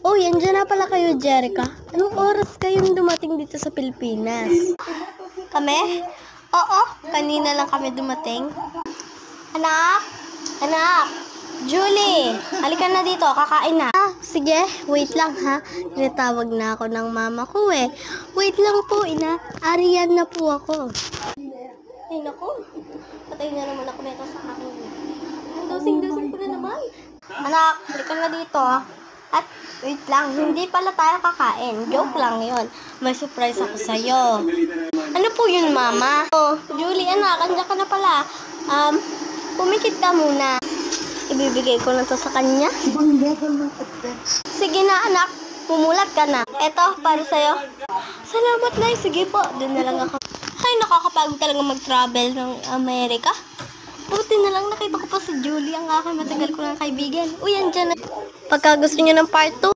Oh, andyan na pala kayo, Jerica. Anong oras kayong dumating dito sa Pilipinas? Kami? Oo, kanina lang kami dumating. Anak! Anak! Julie! Halika na dito, kakain na. Sige, wait lang ha. Tinatawag na ako ng mama ko eh. Wait lang po, ina. Arian na po ako. Ay, naku. Patay na naman ako nito sa akin. Ang dosing-dosing ko na naman. Anak, halika na dito ha. At wait lang, hindi pala tayo kakain. Joke lang yon. May surprise ako sa'yo. Ano po yun, mama? Oh, Julie, anak, andyan ka na pala. Pumikit ka muna. Ibibigay ko na to sa kanya. Sige na, anak. Pumulat ka na. Eto, para sa'yo. Salamat, Nay. Sige po, doon na lang ako. Ay, nakakapagod talaga mag-travel ng Amerika. Buti na lang nakita ko pa si Julie, ang aking matagal ko ng kaibigan. Uy, andyan na. Pagka gusto nyo ng part 2,